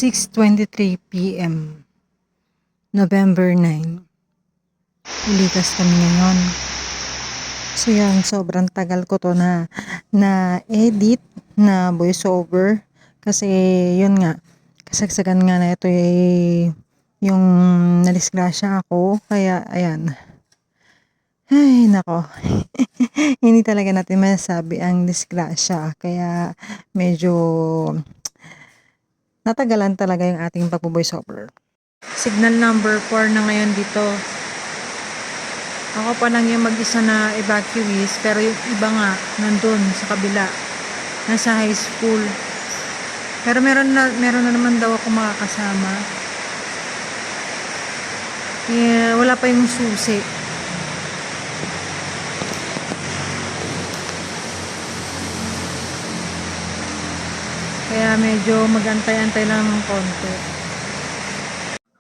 6:23 PM, November 9. Ilikas kami ngayon. So yan, sobrang tagal ko to na edit na voiceover kasi yun nga, kasagsagan nga na ito yung nadisgrasya ako, kaya ayan. Ay nako. Hindi talaga natin masasabi ang disgrasya, kaya medyo natagalan talaga yung ating pagbo-voiceover. Signal number 4 na ngayon dito. Ako pa lang yung mag-isa na evacuees, pero yung iba nga nandun sa kabila, nasa high school. Pero meron na naman daw ako makakasama. Wala pa yung susi. Kaya medyo magantay-antay lang ng konti.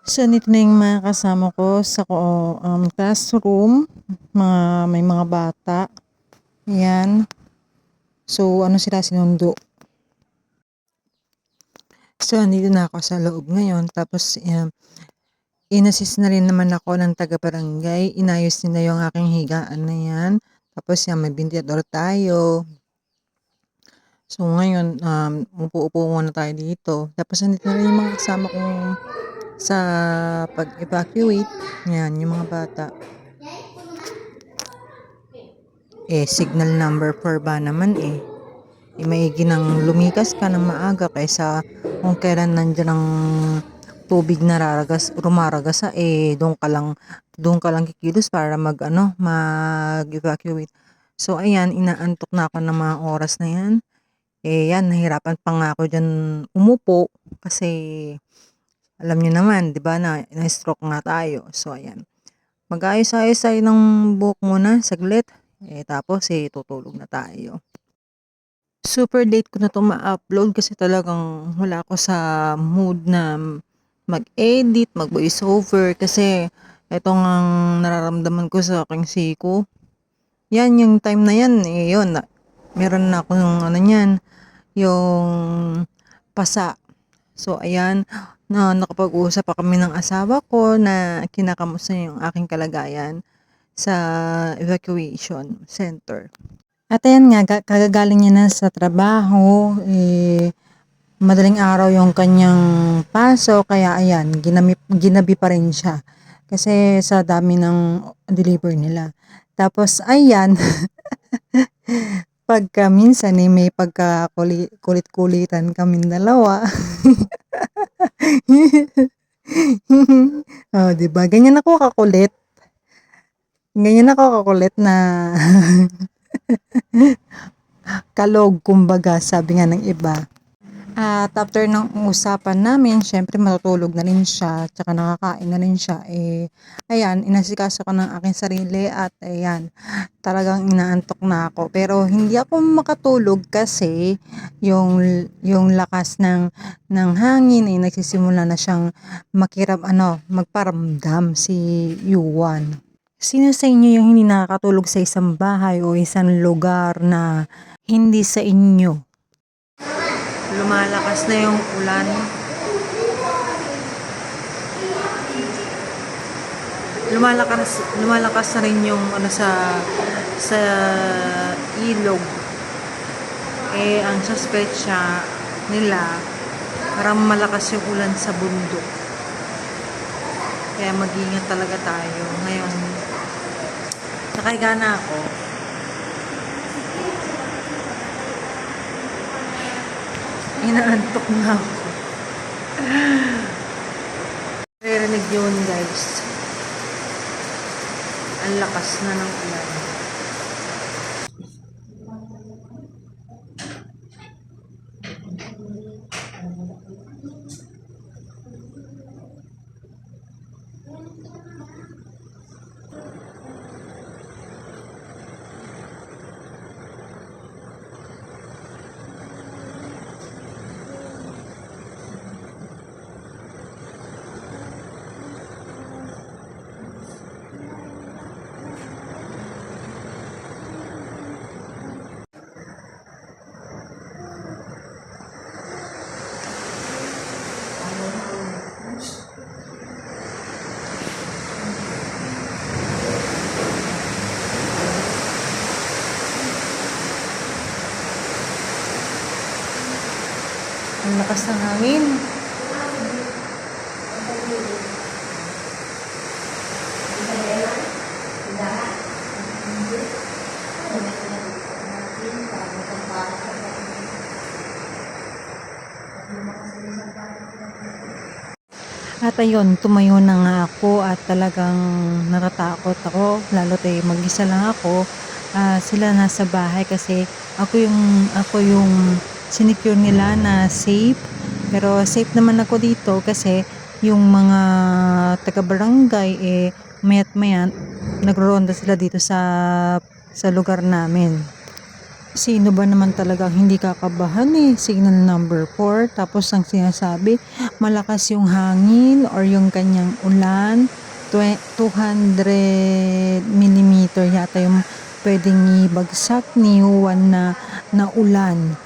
So, nito na yung mga kasama ko sa classroom. May mga bata. Ayan. So, ano sila sinundo. So, andito na ako sa loob ngayon. Tapos, inassist na rin naman ako ng taga-barangay. Inayos nila yung aking higaan na yan. Tapos, may ventilador tayo. So, ngayon, upo-upo muna tayo dito. Tapos, andito na rin yung mga kasama kong sa pag-evacuate. Yan, yung mga bata. Signal number 4 ba naman maigi nang lumikas ka ng maaga kaysa kung kailan nandiyan ang tubig na rumaragas doon ka lang kikilos para mag-evacuate. So, ayan, inaantok na ako ng mga oras na yan. Yan, nahirapan pa nga ako dyan umupo kasi alam niyo naman, 'di ba, na-stroke nga tayo. So ayan. Mag-ayos-ayos tayo ng buhok muna saglit. Tapos tutulog na tayo. Super late ko na 'to ma-upload kasi talagang wala ako sa mood na mag-edit, mag-voice over kasi ito ngang nararamdaman ko sa aking siko. Yan, yung time na yan, yun, meron na akong yung pasa. So, ayan, nakapag-usap pa kami ng asawa ko na kinakamusta yung aking kalagayan sa evacuation center. At ayan nga, kagagaling niya na sa trabaho, madaling araw yung kanyang paso, kaya ayan, ginabi pa rin siya. Kasi sa dami ng deliver nila. Tapos, ayan, pagka minsan may pagka-kulit-kulitan kaming dalawa. Oh, 'di ba? Ganyan ako kakulit. Ganyan ako kakulit na kalog, kumbaga, sabi nga ng iba. At after ng usapan namin, syempre matutulog na rin siya, tsaka nakakain na rin siya. Ayan, inasikaso ko ng aking sarili at ayan, talagang inaantok na ako. Pero hindi ako makatulog kasi yung lakas ng hangin ay nagsisimula na siyang magparamdam si Yuan. Sino sa inyo yung hindi nakakatulog sa isang bahay o isang lugar na hindi sa inyo? Lumalakas na yung ulan. Lumalakas na rin yung sa ilog. Ang suspetsya nila parang malakas yung ulan sa bundok. Kaya mag-ingat talaga tayo. Ngayon, nakahiga na ako. Inaantok na ako. Narinig yun, guys. Ang lakas na ng ulan. lakas ng hangin. At ayun, tumayo na nga ako at talagang natatakot ako, lalo't mag-isa lang ako. Sila nasa bahay kasi ako yung sinecure nila na safe. Pero safe naman ako dito kasi yung mga taga-barangay maya't maya nagro-ronda sila dito sa lugar namin. Sino ba naman talagang hindi kakabahan signal number 4, tapos ang sinasabi malakas yung hangin or yung kanyang ulan, 200 millimeter yata yung pwedeng ibagsak ni Juan na ulan.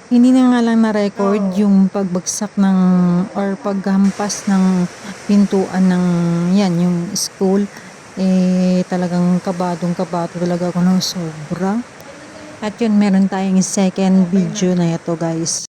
Hindi na nga lang na-record yung pagbagsak ng or paghampas ng pintuan ng yung school. Talagang kabado talaga ako ng sobra. At yun, meron tayong second video na ito, guys.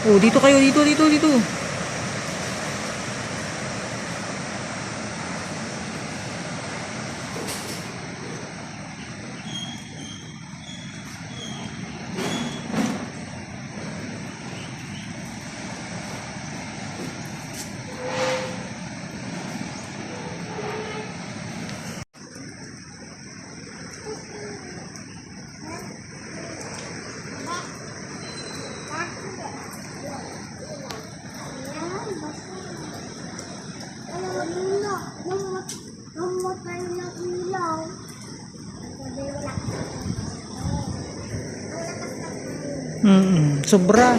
Oh, dito kayo, dito. Sobra.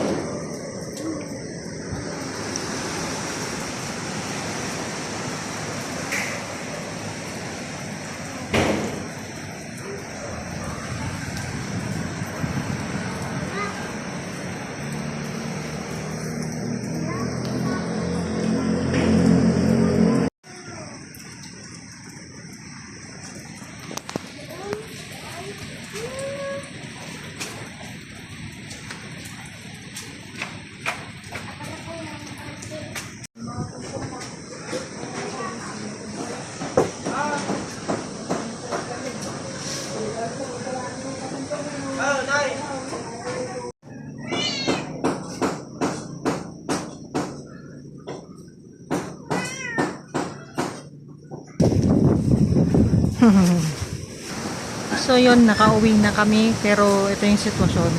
So yun, nakauwi na kami, pero ito yung sitwasyon.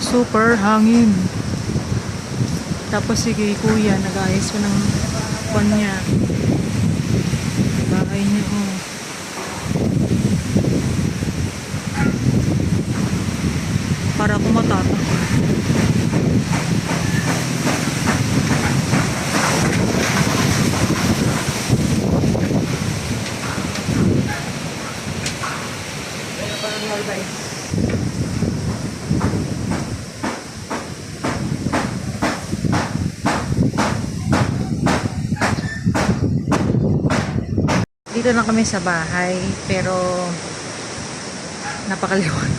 Super hangin. Tapos si kuya nag-ayos ko ng kwan niya. Bahay niya, para kumatata. Dito na kami sa bahay, pero napakaliwan.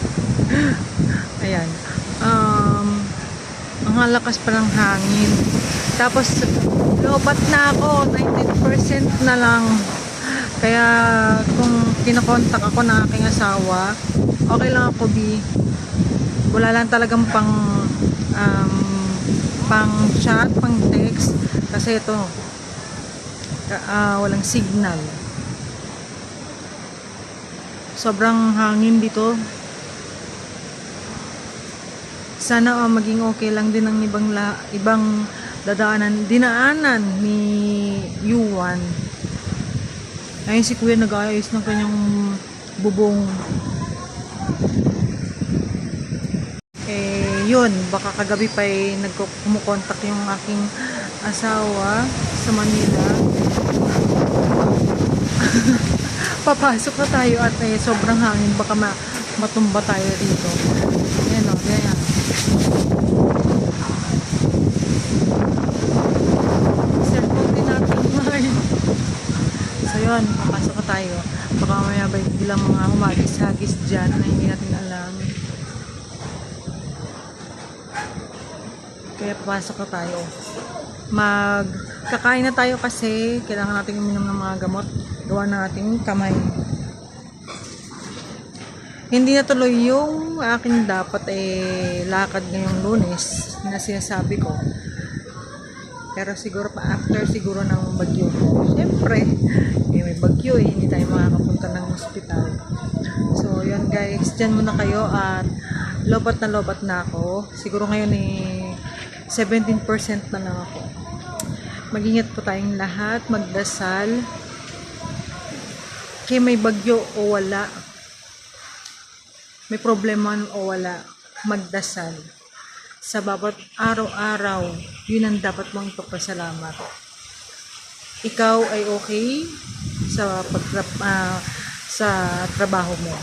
Ayan. Ang ang lakas pa ng hangin. Tapos, lobat na ako, 19% na lang. Kaya, kung kinakontak ako ng aking asawa, okay lang ako, B. Wala lang talagang pang chat, pang text. Kasi ito, walang signal. Sobrang hangin dito. Sana maging okay lang din ang ibang dinaanan ni Yuan. Ayun si Kuya nag-aayos ng kanyang bubong. Yun, baka kagabi pa kumukontak yung aking asawa sa Manila. Papasok na tayo at sobrang hangin, baka matumba tayo dito. Ayan o, ganyan. Cellphone din natin. So yun, papasok na tayo. Baka mamaya bilang mga humagis-hagis dyan na hindi natin alam. Kaya papasok na tayo. Kakain na tayo kasi kailangan natin uminom ng mga gamot. Gawa ng ating kamay. Hindi na tuloy yung aking dapat lakad ngayong Lunes na sinasabi ko. Pero siguro pa after siguro ng bagyo. Siyempre, may bagyo hindi tayo makakapunta ng ospital. So, yun guys, dyan muna kayo at lobat na ako. Siguro ngayon 17% na lang ako. Mag-ingat po tayong lahat, magdasal. Kaya may bagyo o wala, may problema o wala, magdasal. Sa bawat araw-araw, yun ang dapat mong ipagpasalamat. Ikaw ay okay sa trabaho mo.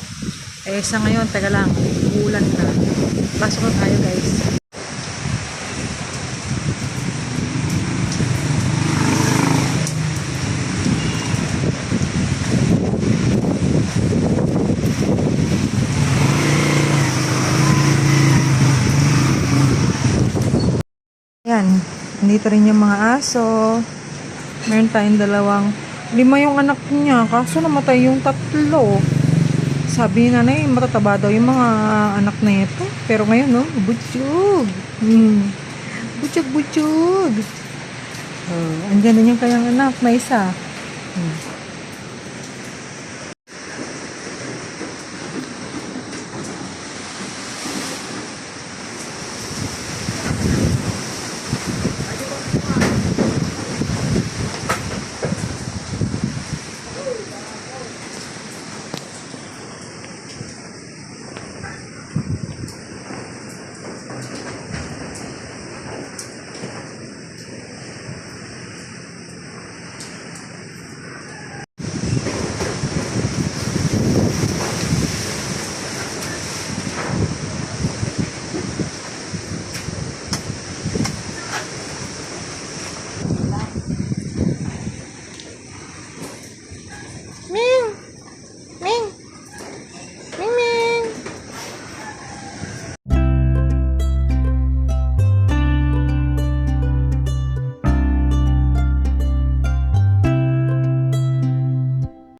Sa ngayon, taga lang, ulan na. Pasok na tayo guys. Yan, dito rin yung mga aso. Meron tayong 5 yung anak niya, kaso namatay yung 3. Sabi ni nanay, matataba daw yung mga anak na ito. Pero ngayon, butsug. Butsug. Andyan din yung kanyang anak na isa.